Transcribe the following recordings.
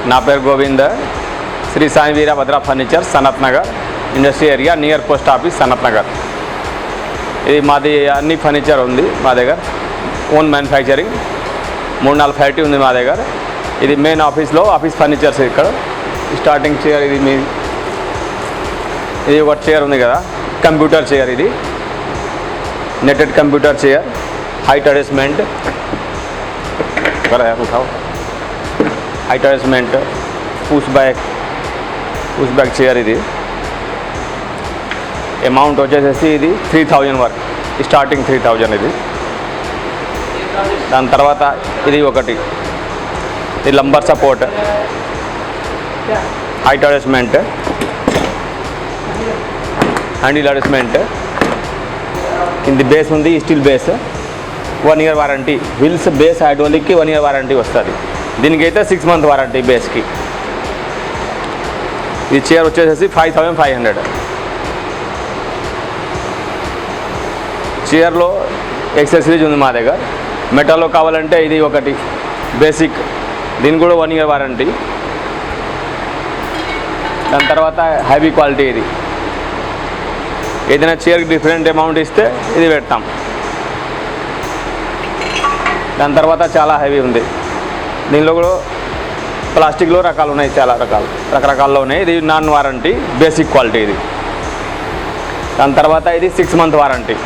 నా పేరు Govind. Shri Sai Veerabhadra furniture, Sanath Nagar industry area, near post office, Sanath Nagar. ఇది మాది అన్ని ఫర్నిచర్ ఉంది మా దగ్గర, ఓన్ మ్యానుఫ్యాక్చరింగ్. 3-4 ఫ్యాక్టరీ ఉంది మా దగ్గర. ఇది మెయిన్ ఆఫీస్లో ఆఫీస్ ఫర్నిచర్స్. ఇక్కడ స్టార్టింగ్ చైర్ ఇది ఒక చైర్ ఉంది కదా, కంప్యూటర్ చైర్. ఇది netted computer chair, height adjustment, height adjustment, push back chair. ఇది అమౌంట్ వచ్చేసేసి ఇది 3000 వరకు, స్టార్టింగ్ 3000 ఇది. దాని తర్వాత ఇది ఒకటి, ఇది lumbar support, height adjustment, handle adjustment. కింది బేస్ ఉంది, steel base, 1 year warranty. Wheels base హైడ్రోలిక్కి 1 year వారంటీ వస్తుంది. దీనికైతే 6 month వారంటీ బేస్కి. ఈ చైర్ వచ్చేసేసి 5500. చైర్లో ఎక్సెసరీస్ ఉంది మా దగ్గర. మెటల్లో కావాలంటే ఇది ఒకటి బేసిక్, దీనికి కూడా 1 year వారంటీ. దాని తర్వాత హెవీ క్వాలిటీ. ఇది ఏదైనా చైర్కి డిఫరెంట్ అమౌంట్ ఇస్తే ఇది పెడతాం. దాని తర్వాత చాలా హెవీ ఉంది. దీనిలో కూడా ప్లాస్టిక్లో రకాలు ఉన్నాయి, చాలా రకరకాల్లో ఉన్నాయి. ఇది నాన్ వారంటీ బేసిక్ క్వాలిటీ ఇది. దాని తర్వాత ఇది 6 month వారంటీ.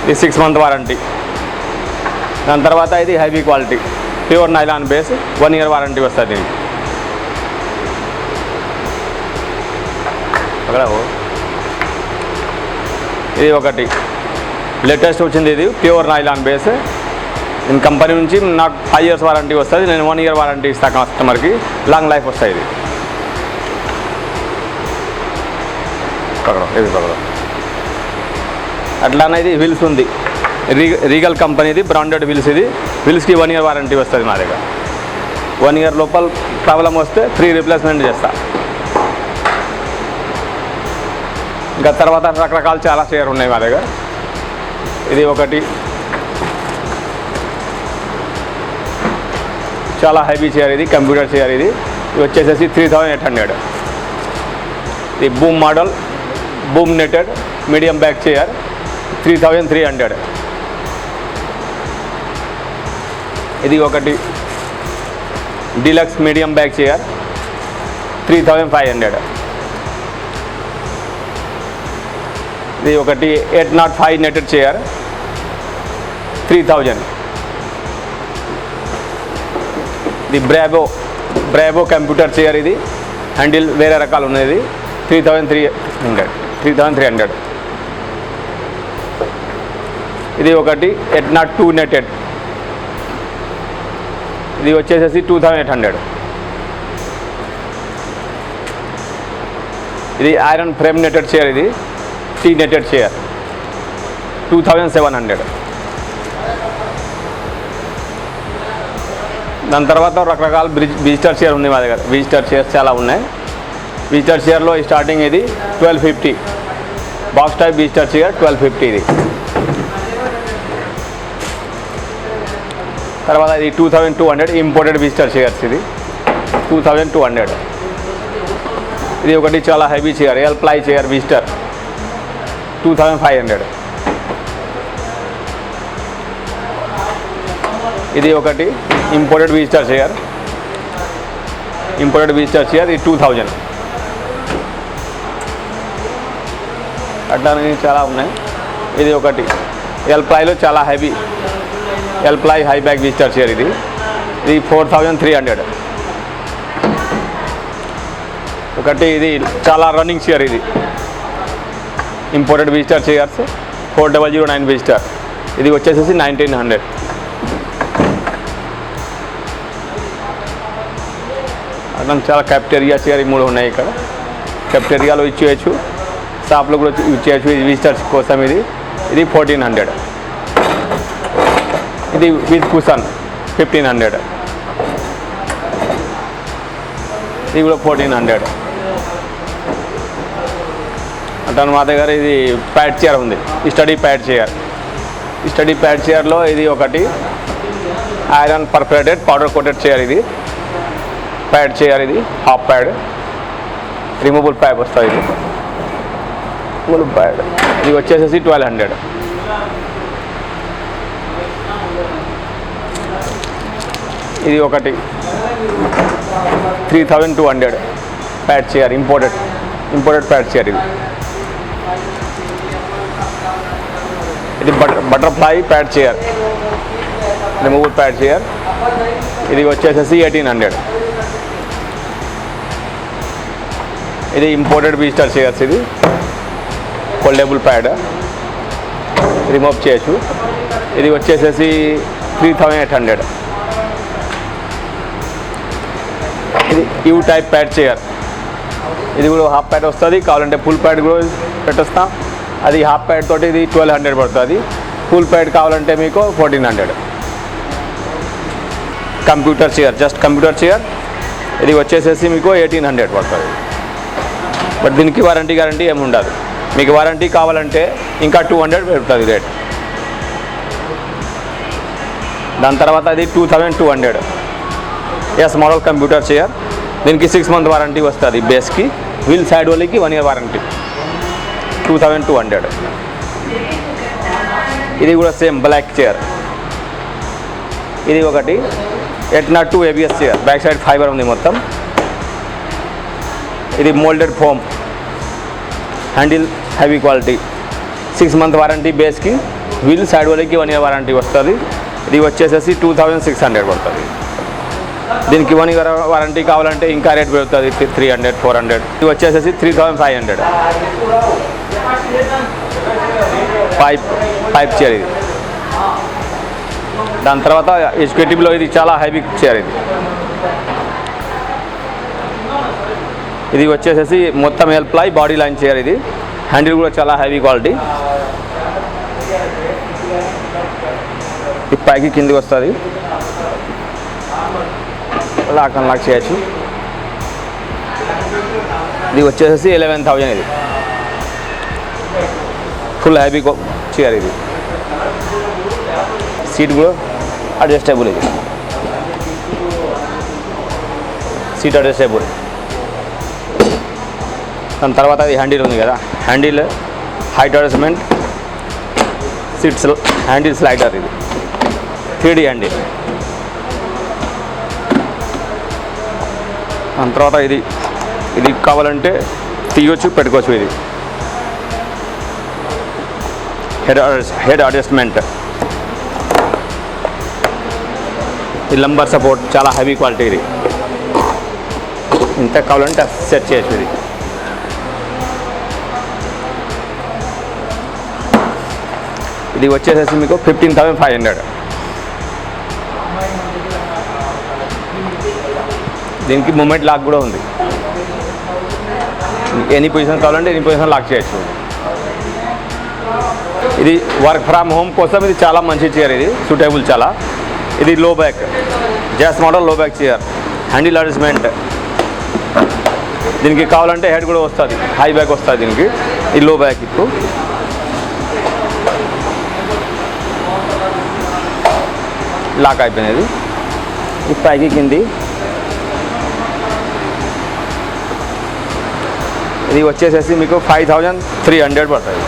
ఇది 6 month వారంటీ. దాని తర్వాత ఇది heavy quality, pure nylon base, 1 year warranty వస్తుంది దీనికి. ఇది ఒకటి లేటెస్ట్ వచ్చింది, ఇది ప్యూర్ నైలాన్ బేస్. నేను కంపెనీ నుంచి నాకు 5 years వారంటీ వస్తుంది. నేను 1 year వారంటీ ఇస్తాను కస్టమర్కి, లాంగ్ లైఫ్ వస్తుంది ఇది. అట్లానే ఇది విల్స్ ఉంది, రీగల్ కంపెనీది బ్రాండెడ్ విల్స్. ఇది విల్స్కి 1 year వారంటీ వస్తుంది మా దగ్గర. 1 year లోపల ప్రాబ్లం వస్తే ఫ్రీ రీప్లేస్మెంట్ చేస్తా. ఇంకా తర్వాత రకరకాల చాలా చైర్ ఉన్నాయి మా దగ్గర. ఇది ఒకటి చాలా హెవీ చైర్, ఇది కంప్యూటర్ చైర్. ఇది వచ్చేసేసి 3800. ఇది boom model, boom netted medium back chair, 3300. ఇది ఒకటి డీలక్స్ మీడియం బ్యాక్ చైర్, 3500. ఇది ఒకటి 805 నెటెడ్ చైర్, 3000. ఇది బ్రావో కంప్యూటర్ చైర్. ఇది హ్యాండిల్ వేరే రకాలు ఉన్నది, 3300. ఇది ఒకటి 802 నెటెడ్, ఇది వచ్చేసేసి 2800. ఇది ఐరన్ ఫ్రేమ్ నెటెడ్ చైర్, ఇది టీ నెటెడ్ చైర్, 2700. దాని తర్వాత రకరకాల విజిటర్ చైర్ ఉంది మా దగ్గర. విజిటర్ చైర్స్ చాలా ఉన్నాయి. విజిటర్ చైర్లో స్టార్టింగ్ ఇది 1250, బాక్స్ టైప్ విజిటర్ చైర్ 1250 ఇది. తర్వాత ఇది 2200 ఇంపోర్టెడ్ విజిటర్ చైర్స్, ఇది 2200. ఇది ఒకటి చాలా heavy chair, L ply chair visitor, 2500. ఇది ఒకటి ఇంపోర్టెడ్ విజిటర్ చైర్, ఇది 2000. అట్లానే చాలా ఉన్నాయి. ఇది ఒకటి ఎల్ ప్లైలో చాలా heavy, L ply high back visitor chair. ఇది 4300. ఒకటి ఇది చాలా రన్నింగ్ చైర్, ఇది ఇంపోర్టెడ్ విజిటర్ చైర్స్, 4009 విజిటర్. ఇది వచ్చేసేసి 1900. అట్లా చాలా క్యాఫ్టేరియా చైర్ 3 ఉన్నాయి ఇక్కడ. క్యాఫ్టేరియాలో ఇచ్చేయచ్చు, షాప్లో కూడా ఇచ్చేయచ్చు. ఇది విజిటర్స్ కోసం. ఇది 1400. ఇది విత్ కుషన్ 1500. ఇది కూడా 1400. అంటే మా దగ్గర ఇది ప్యాడ్ చైర్ ఉంది, study pad chair. Study pad చైర్లో ఇది ఒకటి iron perforated powder coated chair ఇది. ప్యాడ్ చైర్ ఇది, హాఫ్ ప్యాడ్, రిమూవబుల్ ప్యాడ్ వస్తుంది ఇది. రిమూవబుల్ ప్యాడ్ ఇది వచ్చేసేసి 1200. ఇది ఒకటి 3200 pad chair, imported pad chair ఇది. ఇది butterfly pad chair, removable pad chair. ఇది వచ్చేసేసి 1800. ఇది ఇంపోర్టెడ్ విజిటర్ చైర్స్, ఇది ఫోల్డబుల్ ప్యాడ్, రిమూవ్ చేయొచ్చు. ఇది వచ్చేసేసి 3800. ఇది యూ టైప్ ప్యాడ్ చైర్, ఇది కూడా హాఫ్ ప్యాడ్ వస్తుంది. కావాలంటే ఫుల్ ప్యాడ్ కూడా పెట్టేస్తాం. అది హాఫ్ ప్యాడ్ తోటి ఇది 1200 పడుతుంది. ఫుల్ ప్యాడ్ కావాలంటే మీకు 1400. Computer chair, just computer chair, ఇది వచ్చేసేసి మీకు 1800 పడుతుంది. బట్ దీనికి వారంటీ గ్యారంటీ ఏమి ఉండదు. మీకు వారంటీ కావాలంటే ఇంకా 200 పెడుతుంది రేట్. దాని తర్వాత అది 2200 ఎస్ మోడల్ కంప్యూటర్ చైర్. దీనికి 6 month వారంటీ వస్తుంది బేస్కి. వీల్ సైడ్ వాళ్ళకి 1 year వారంటీ. 2200. ఇది కూడా సేమ్ బ్లాక్ చైర్. ఇది ఒకటి 802 ABS chair, back side fiber ఉంది మొత్తం. ఇది molded foam, handle heavy quality, 6 month warranty బేస్కి. వీల్ సైడ్ వాళ్ళకి 1 year వారంటీ వస్తుంది. ఇది వచ్చేసేసి 2600 పడుతుంది. దీనికి 1 year వారంటీ కావాలంటే ఇంకా రేట్ పెరుగుతుంది, 300, 400. ఇది వచ్చేసేసి 3500. పైప్ చైర్ ఇది. దాని తర్వాత ఎగ్జిక్యూటివ్లో ఇది చాలా హెవీ చైర్ ఇది. ఇది వచ్చేసేసి మొత్తం ఎల్ప్లై బాడీ లైన్ చైర్ ఇది. హ్యాండిల్ కూడా చాలా హెవీ క్వాలిటీ. ఈ పైకి కిందికి వస్తుంది, లాక్ చేయొచ్చు. ఇది వచ్చేసేసి 11,000. ఇది ఫుల్ హెవీ చైర్ ఇది. సీట్ కూడా అడ్జస్టబుల్, ఇది సీట్ అడ్జస్టబుల్. దాని తర్వాత అది హ్యాండిల్ ఉంది కదా, handle height adjustment, seats handle slider, ఇది 3D హ్యాండిల్. దాని తర్వాత ఇది కావాలంటే తీయొచ్చు, పెట్టుకోవచ్చు. ఇది హెడ్ అడ్జస్ట్మెంట్, ఈ లంబర్ సపోర్ట్ చాలా హెవీ క్వాలిటీ. ఇది ఇంత కావాలంటే సెట్ చేయొచ్చు. ఇది వచ్చేసేసి మీకు 15,500. దీనికి మూమెంట్ లాక్ కూడా ఉంది. ఎనీ పొజిషన్ కావాలంటే ఎనీ పొజిషన్ లాక్ చేయొచ్చు. ఇది వర్క్ ఫ్రమ్ హోమ్ కోసం ఇది చాలా మంచి చైర్. ఇది సూటబుల్ చాలా. ఇది లో బ్యాక్ జాస్ మోడల్ లో బ్యాక్ చైర్, హ్యాండిల్ అడ్జస్ట్మెంట్. దీనికి కావాలంటే హెడ్ కూడా వస్తుంది, హై బ్యాక్ వస్తుంది దీనికి. ఇది లో బ్యాక్. ఇప్పుడు లాక్ అయిపోయినది. ఈ పైకి కింది. ఇది వచ్చేసేసి మీకు 5,300 పడుతుంది.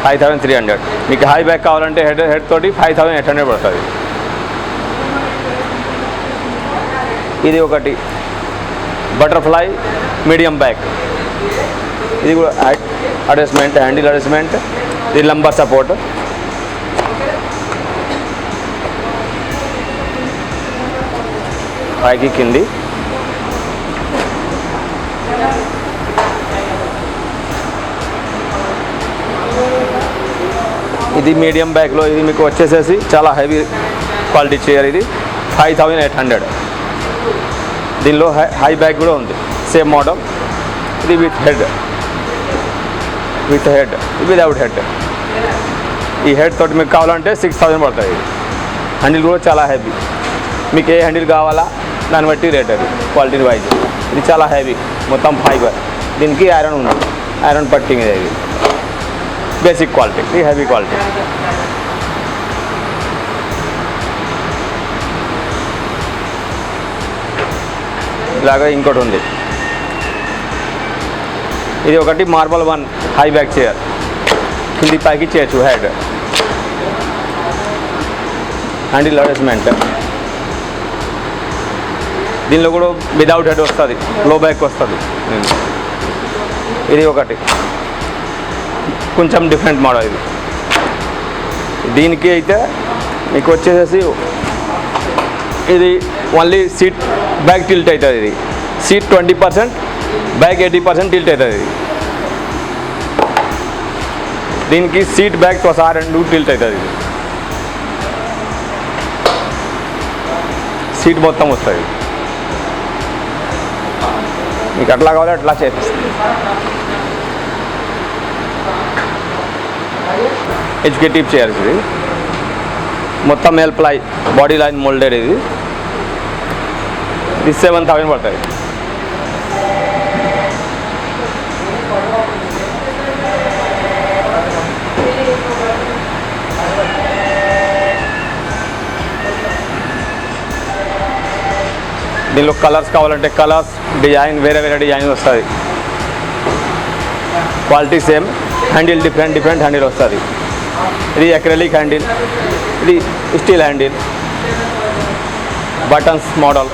5,300. మీకు హై బ్యాక్ కావాలంటే హెడ్ తోటి 5,800 పడుతుంది. ఇది ఒకటి బటర్ఫ్లై మీడియం బ్యాక్. ఇది కూడా అడ్జస్ట్మెంట్, హ్యాండిల్ అడ్జస్ట్మెంట్, ఇది లంబర్ సపోర్ట్. పైకి కింది. ఇది మీడియం బ్యాక్లో. ఇది మీకు వచ్చేసేసి చాలా హెవీ క్వాలిటీ చైర్. ఇది 5,800. దీనిలో హై బ్యాక్ కూడా ఉంది, సేమ్ మోడల్. ఇది విత్ హెడ్, వితౌట్ హెడ్. ఈ హెడ్ తోటి మీకు కావాలంటే 6,000 పడుతుంది. హ్యాండిల్ కూడా చాలా హెవీ. మీకు ఏ హ్యాండిల్ కావాలా దాన్ని బట్టి రేట్, అది క్వాలిటీ వైజ్. ఇది చాలా హెవీ, మొత్తం ఫైబర్. దీనికి ఐరన్ ఉంది, ఐరన్ పట్టింగ్. ఇది బేసిక్ క్వాలిటీ, ఇది హెవీ క్వాలిటీ. ఇలాగా ఇంకోటి ఉంది. ఇది ఒకటి మార్బల్ 1 హై బ్యాక్ చైర్, కింది పైకి చేయొచ్చు. హెడ్ హ్యాండిల్ అడ్జస్ట్మెంట్, దీనిలో కూడా వితౌట్ హెడ్ వస్తుంది, లో బ్యాక్ వస్తుంది. ఇది ఒకటి కొంచెం డిఫరెంట్ మోడల్. ఇది దీనికి అయితే మీకు వచ్చేసేసి ఇది ఓన్లీ సీట్ బ్యాక్ టిల్ట్ అవుతుంది. ఇది సీట్ 20%, బ్యాక్ 80% టిల్ట్ అవుతుంది. దీనికి సీట్ బ్యాక్తో సహా 2 టిల్ట్ అవుతుంది. ఇది సీట్ మొత్తం వస్తుంది. మీకు అట్లా కావాలి అట్లా చేపిస్తుంది. ఎడ్యుకేటివ్ చైర్స్ ఇది మొత్తం L ply body line moulded. ఇది 7,000 పడుతుంది. దీనిలో కలర్స్ కావాలంటే కలర్స్, డిజైన్ వేరే వేరే డిజైన్ వస్తుంది. Quality same, handle different handle వస్తుంది. ఇది అక్రిలిక్ హ్యాండిల్, ఇది స్టీల్ హ్యాండిల్, బటన్స్ మోడల్,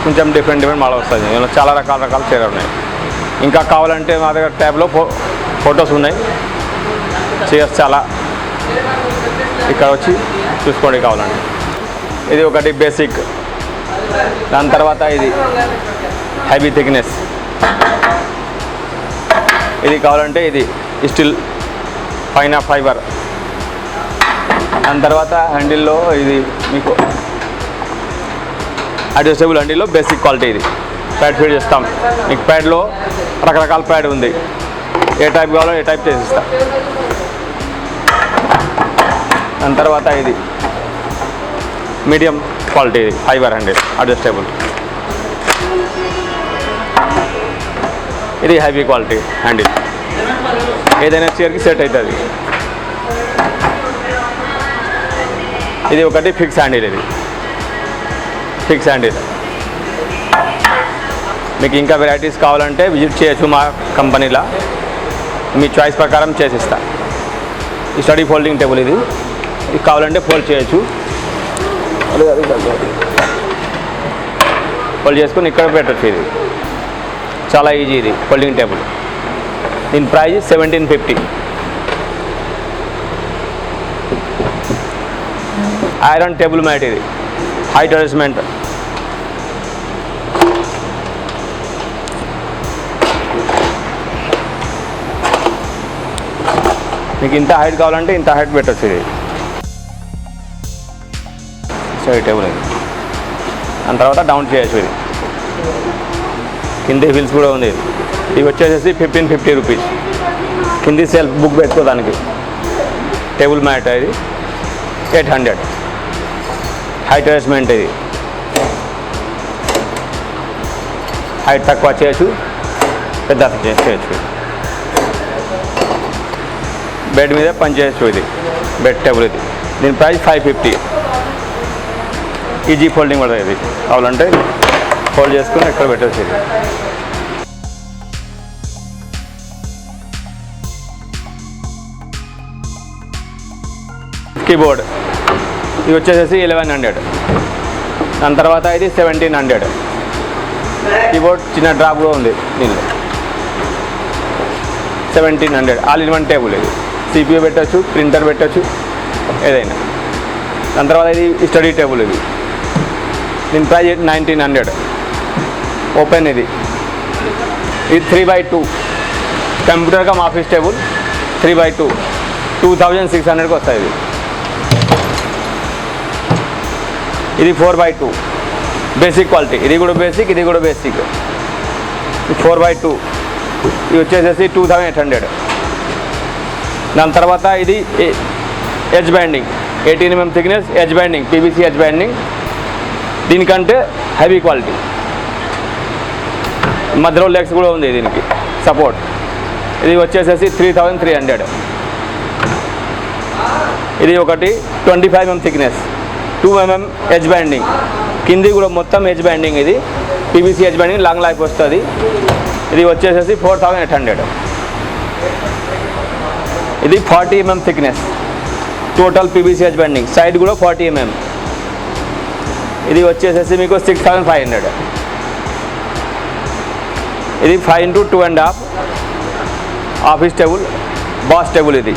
కొంచెం డిఫరెంట్ మోడల్ వస్తుంది. ఇందులో చాలా రకాల చైర్లు ఉన్నాయి. ఇంకా కావాలంటే మా దగ్గర ట్యాబ్లో ఫొటోస్ ఉన్నాయి. చైర్స్ చాలా ఇక్కడ వచ్చి చూసుకోండి కావాలంటే. ఇది ఒకటి బేసిక్. దాని తర్వాత ఇది హెవీ థిక్నెస్, ఇది కావాలంటే ఇది స్టీల్ పైన ఫైబర్. దాని తర్వాత హ్యాండిల్లో ఇది మీకు అడ్జస్టబుల్ హ్యాండిల్లో బేసిక్ క్వాలిటీ. ఇది ప్యాడ్ ఫీడ్ చేస్తాం. మీకు ప్యాడ్లో రకరకాల ప్యాడ్ ఉంది, ఏ టైప్ కావాలో ఏ టైప్ చేసిస్తాం. దాని తర్వాత ఇది మీడియం క్వాలిటీ, ఇది ఫైబర్ హ్యాండిల్ అడ్జస్టబుల్. ఇది హెవీ క్వాలిటీ హ్యాండిల్, ఏదైనా చైర్కి సెట్ అవుతుంది. ఇది ఒకటి ఫిక్స్ హ్యాండిల్. ఇది ఫిక్స్ హ్యాండిల్. మీకు ఇంకా వెరైటీస్ కావాలంటే విజిట్ చేయొచ్చు మా కంపెనీలో, మీ చాయిస్ ప్రకారం చేసిస్తా. ఈ స్టడీ ఫోల్డింగ్ టేబుల్, ఇది కావాలంటే ఫోల్డ్ చేయొచ్చు. ఫోల్డ్ చేసుకొని ఇక్కడ పెట్టచ్చు. ఇది చాలా ఈజీ. ఇది ఫోల్డింగ్ టేబుల్. దీని ప్రైస్ 1750. ఐరన్ టేబుల్ మ్యాట్, ఇది హైట్ అడ్జస్ట్మెంట్. మీకు ఇంత హైట్ కావాలంటే ఇంత హైట్ పెట్టచ్చు. ఇది స్టడీ టేబుల్. ఇది దాని తర్వాత డౌన్ చేయొచ్చు. ఇది కింది వీల్స్ కూడా ఉంది. ఇవి వచ్చేసేసి 1550 రూపీస్. కింది సెల్ఫ్ బుక్ పెట్టుకోవడానికి. టేబుల్ మ్యాట్ ఇది 800. Height adjustment. ఇది హైట్ తక్కువ చేయొచ్చు, పెద్ద చేయొచ్చు. బెడ్ మీద పని చేయొచ్చు. ఇది బెడ్ టేబుల్. ఇది దీని ప్రైస్ 550. ఈజీ ఫోల్డింగ్ పడుతుంది. ఇది కావాలంటే ఫోల్డ్ చేసుకుని ఎక్కడ పెట్టచ్చు. ఇది కీబోర్డ్, ఇది వచ్చేసేసి 1100. దాని తర్వాత ఇది 1700. కీబోర్డ్ చిన్న డ్రాప్ కూడా ఉంది దీనిలో. 1700. All in one table. ఇది CPU పెట్టచ్చు, ప్రింటర్ పెట్టచ్చు, ఏదైనా. దాని తర్వాత ఇది స్టడీ టేబుల్. ఇది దీని ప్రైస్ 1900. ఓపెన్. ఇది 3x2 computer cum office table. 3x2 2600కి వస్తుంది. ఇది 4x2 బేసిక్ క్వాలిటీ. ఇది కూడా బేసిక్, ఇది కూడా బేసిక్. 4x2 ఇది వచ్చేసేసి 2800. దాని తర్వాత ఇది edge banding, 18 mm thickness edge banding, PVC edge banding. దీనికంటే హెవీ క్వాలిటీ. మధ్యలో లెగ్స్ కూడా ఉంది దీనికి సపోర్ట్. ఇది వచ్చేసేసి 3300. ఇది ఒకటి 25 mm thickness, 2 mm edge banding, కింది కూడా మొత్తం ఎడ్జ్ బ్యాండింగ్, ఇది PVC edge banding, long life వస్తుంది. ఇది వచ్చేసేసి 4800. ఇది 40 mm thickness, total PVC edge banding, side కూడా 40 mm. ఇది వచ్చేసేసి మీకు 6500. ఇది 5 into 2.5 office table, boss table. ఇది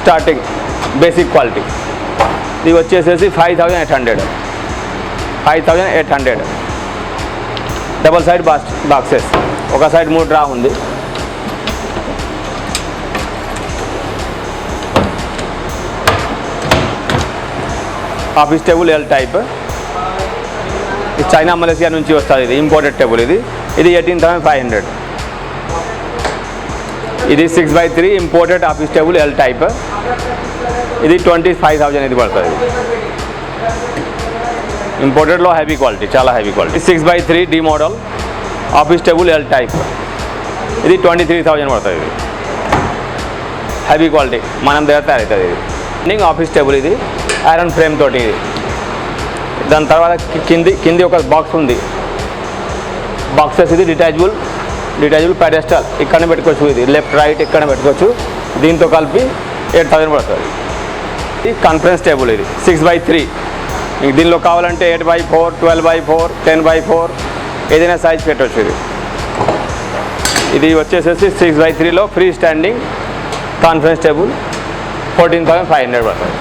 స్టార్టింగ్ బేసిక్ క్వాలిటీ. ఇది వచ్చేసేసి 5800. డబల్ సైడ్ బాక్సెస్, ఒక సైడ్ 3 డ్రా ఉంది. ఆఫీస్ టేబుల్ ఎల్ టైప్, ఇది చైనా మలేసియా నుంచి వస్తుంది. ఇది ఇంపోర్టెడ్ టేబుల్. ఇది 18,500. ఇది 6x3 imported office table L type. ఇది 25,000 ఇది పడుతుంది. ఇంపోర్టెడ్లో హెవీ క్వాలిటీ, చాలా heavy quality. 6x3 D model office table L type. ఇది 23,000 పడుతుంది. ఇది హెవీ క్వాలిటీ, మనం దగ్గర తయారవుతుంది. ఇది ఆఫీస్ టేబుల్, ఇది ఐరన్ ఫ్రేమ్ తోటి. ఇది దాని తర్వాత కింది ఒక బాక్స్ ఉంది, బాక్సెస్. ఇది డిటాచబుల్ పెడెస్టల్, ఇక్కడ పెట్టుకోవచ్చు. ఇది లెఫ్ట్ రైట్ ఇక్కడ పెట్టుకోవచ్చు. దీంతో కలిపి 8,000 పడుతుంది. ఇది కాన్ఫరెన్స్ టేబుల్. ఇది 6x3. మీకు దీనిలో కావాలంటే 8x4, 12x4, 10x4 ఏదైనా సైజ్ పెట్టవచ్చు. ఇది వచ్చేసేసి 6x3లో ఫ్రీ స్టాండింగ్ కాన్ఫరెన్స్ టేబుల్ 14,500 పడుతుంది.